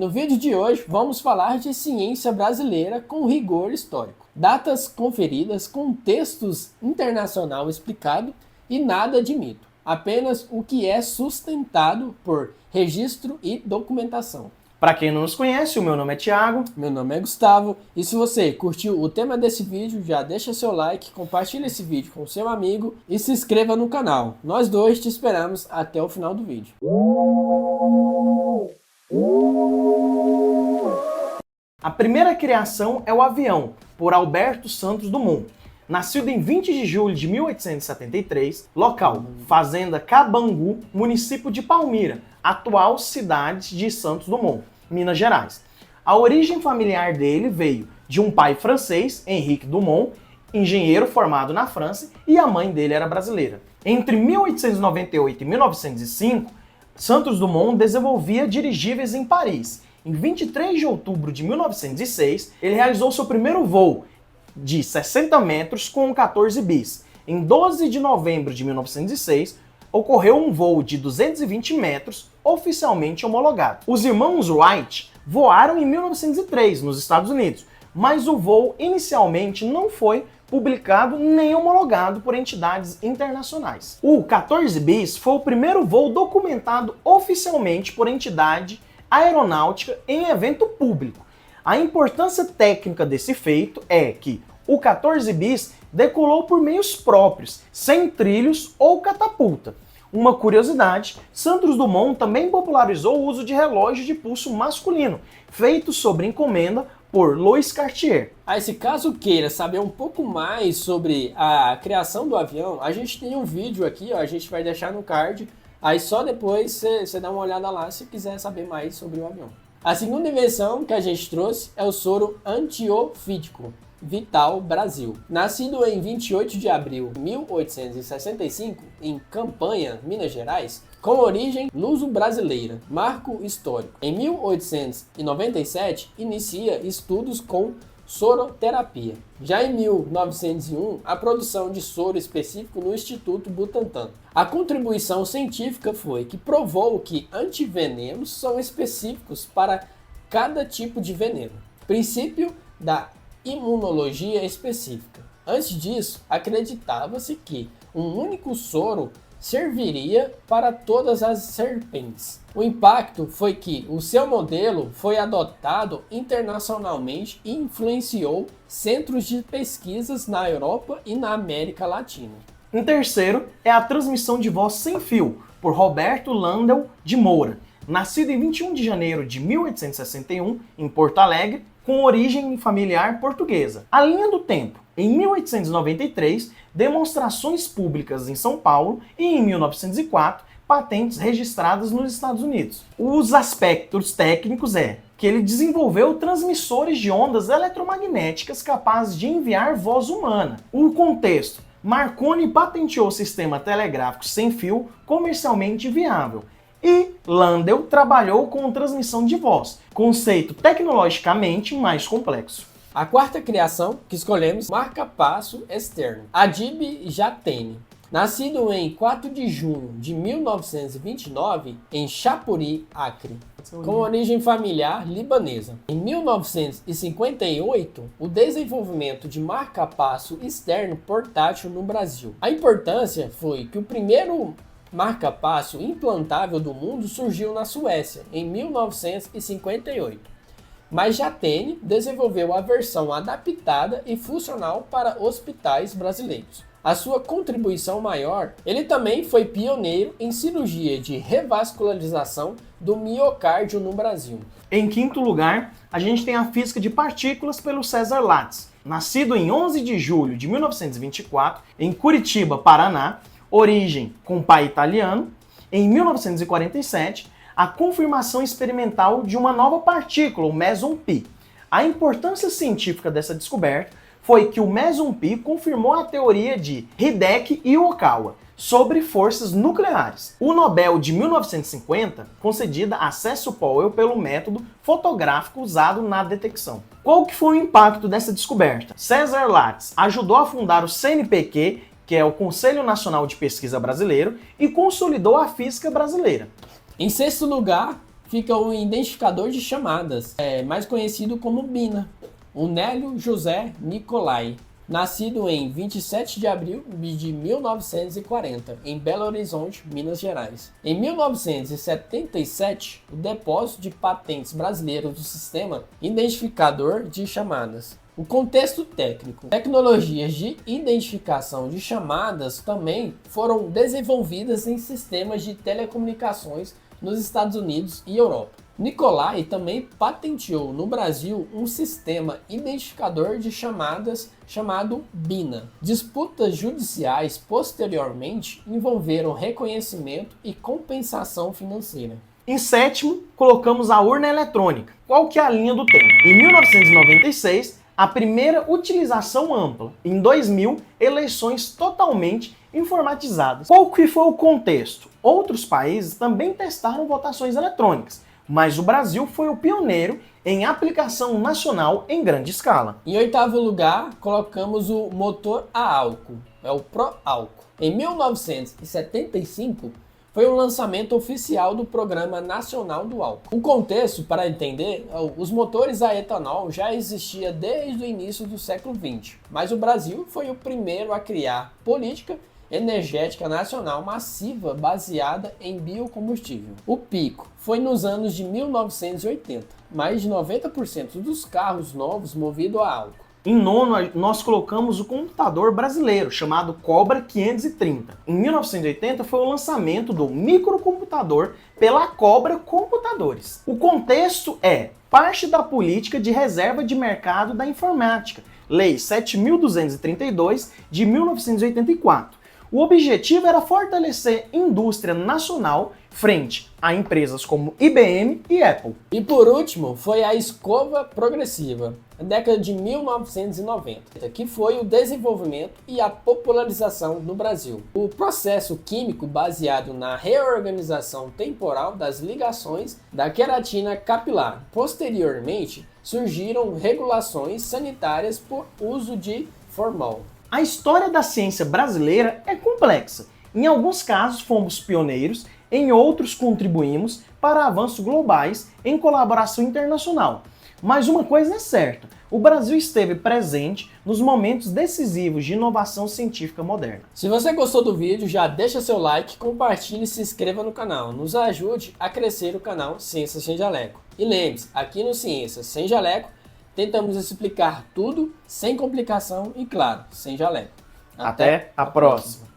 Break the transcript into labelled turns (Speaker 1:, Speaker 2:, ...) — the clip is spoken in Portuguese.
Speaker 1: No vídeo de hoje vamos falar de ciência brasileira com rigor histórico. Datas conferidas, contextos internacional explicado e nada de mito. Apenas o que é sustentado por registro e documentação.
Speaker 2: Para quem não nos conhece, o meu nome é Thiago.
Speaker 1: Meu nome é Gustavo. E se você curtiu o tema desse vídeo, já deixa seu like, compartilha esse vídeo com seu amigo e se inscreva no canal. Nós dois te esperamos até o final do vídeo.
Speaker 2: A primeira criação é o avião, por Alberto Santos Dumont. Nascido em 20 de julho de 1873, local, Fazenda Cabangu, município de Palmira, atual cidade de Santos Dumont, Minas Gerais. A origem familiar dele veio de um pai francês, Henrique Dumont, engenheiro formado na França, e a mãe dele era brasileira. Entre 1898 e 1905, Santos Dumont desenvolvia dirigíveis em Paris. Em 23 de outubro de 1906, ele realizou seu primeiro voo de 60 metros com 14 bis. Em 12 de novembro de 1906, ocorreu um voo de 220 metros oficialmente homologado. Os irmãos Wright voaram em 1903 nos Estados Unidos, mas o voo inicialmente não foi publicado nem homologado por entidades internacionais. O 14 bis foi o primeiro voo documentado oficialmente por entidade aeronáutica em evento público. A importância técnica desse feito é que o 14 bis decolou por meios próprios, sem trilhos ou catapulta. Uma curiosidade, Santos Dumont também popularizou o uso de relógio de pulso masculino, feito sob encomenda por Louis Cartier.
Speaker 1: Se caso queira saber um pouco mais sobre a criação do avião, a gente tem um vídeo aqui, a gente vai deixar no card, aí só depois você dá uma olhada lá se quiser saber mais sobre o avião. A segunda invenção que a gente trouxe é o soro antiofídico, Vital Brasil. Nascido em 28 de abril de 1865, em Campanha, Minas Gerais, com origem luso-brasileira, marco histórico. Em 1897, inicia estudos com soroterapia. Já em 1901, a produção de soro específico no Instituto Butantan. A contribuição científica foi que provou que antivenenos são específicos para cada tipo de veneno. Princípio da imunologia específica. Antes disso, acreditava-se que um único soro serviria para todas as serpentes. O impacto foi que o seu modelo foi adotado internacionalmente e influenciou centros de pesquisas na Europa e na América Latina.
Speaker 2: Em terceiro é a transmissão de voz sem fio, por Roberto Landel de Moura. Nascido em 21 de janeiro de 1861, em Porto Alegre, com origem familiar portuguesa. A linha do tempo. Em 1893, demonstrações públicas em São Paulo e em 1904, patentes registradas nos Estados Unidos. Os aspectos técnicos é que ele desenvolveu transmissores de ondas eletromagnéticas capazes de enviar voz humana. O contexto. Marconi patenteou o sistema telegráfico sem fio comercialmente viável. E Landel trabalhou com transmissão de voz, conceito tecnologicamente mais complexo.
Speaker 1: A quarta criação que escolhemos, marca-passo externo, Adib Jatene. Nascido em 4 de junho de 1929 em Chapuri, Acre, com origem familiar libanesa. Em 1958, o desenvolvimento de marca-passo externo portátil no Brasil. A importância foi que o primeiro marca-passo implantável do mundo surgiu na Suécia, em 1958. Mas Jatene desenvolveu a versão adaptada e funcional para hospitais brasileiros. A sua contribuição maior, ele também foi pioneiro em cirurgia de revascularização do miocárdio no Brasil.
Speaker 2: Em quinto lugar, a gente tem a física de partículas pelo César Lattice. Nascido em 11 de julho de 1924, em Curitiba, Paraná, origem com pai italiano, em 1947, a confirmação experimental de uma nova partícula, o meson pi. A importância científica dessa descoberta foi que o meson pi confirmou a teoria de Hideki Iwakawa sobre forças nucleares. O Nobel de 1950, concedida a Cecil Powell pelo método fotográfico usado na detecção. Qual que foi o impacto dessa descoberta? César Lattice ajudou a fundar o CNPq, que é o Conselho Nacional de Pesquisa Brasileiro, e consolidou a física brasileira.
Speaker 1: Em sexto lugar, fica o identificador de chamadas, mais conhecido como BINA, o Nélio José Nicolai, nascido em 27 de abril de 1940, em Belo Horizonte, Minas Gerais. Em 1977, o Depósito de Patentes Brasileiro do Sistema Identificador de Chamadas. O contexto técnico. Tecnologias de identificação de chamadas também foram desenvolvidas em sistemas de telecomunicações nos Estados Unidos e Europa. Nicolai também patenteou no Brasil um sistema identificador de chamadas chamado BINA. Disputas judiciais posteriormente envolveram reconhecimento e compensação financeira.
Speaker 2: Em sétimo, colocamos a urna eletrônica. Qual que é a linha do tempo? Em 1996, a primeira utilização ampla. Em 2000, eleições totalmente informatizadas. Qual que foi o contexto? Outros países também testaram votações eletrônicas, mas o Brasil foi o pioneiro em aplicação nacional em grande escala.
Speaker 1: Em oitavo lugar, colocamos o motor a álcool, o Pro-Álcool. Em 1975, foi o lançamento oficial do Programa Nacional do Álcool. O contexto, para entender, os motores a etanol já existiam desde o início do século XX, mas o Brasil foi o primeiro a criar política energética nacional massiva baseada em biocombustível. O pico foi nos anos de 1980, mais de 90% dos carros novos movidos a álcool.
Speaker 2: Em nono, nós colocamos o computador brasileiro, chamado Cobra 530. Em 1980 foi o lançamento do microcomputador pela Cobra Computadores. O contexto é parte da política de reserva de mercado da informática, Lei 7.232 de 1984. O objetivo era fortalecer a indústria nacional frente a empresas como IBM e Apple.
Speaker 1: E por último, foi a escova progressiva, na década de 1990, que foi o desenvolvimento e a popularização no Brasil. O processo químico baseado na reorganização temporal das ligações da queratina capilar. Posteriormente, surgiram regulações sanitárias por uso de formol.
Speaker 2: A história da ciência brasileira é complexa. Em alguns casos fomos pioneiros, em outros contribuímos para avanços globais em colaboração internacional. Mas uma coisa é certa, o Brasil esteve presente nos momentos decisivos de inovação científica moderna.
Speaker 1: Se você gostou do vídeo, já deixa seu like, compartilhe e se inscreva no canal. Nos ajude a crescer o canal Ciência Sem Jaleco. E lembre-se, aqui no Ciência Sem Jaleco, tentamos explicar tudo sem complicação e, claro, sem jaleco.
Speaker 2: Até a próxima!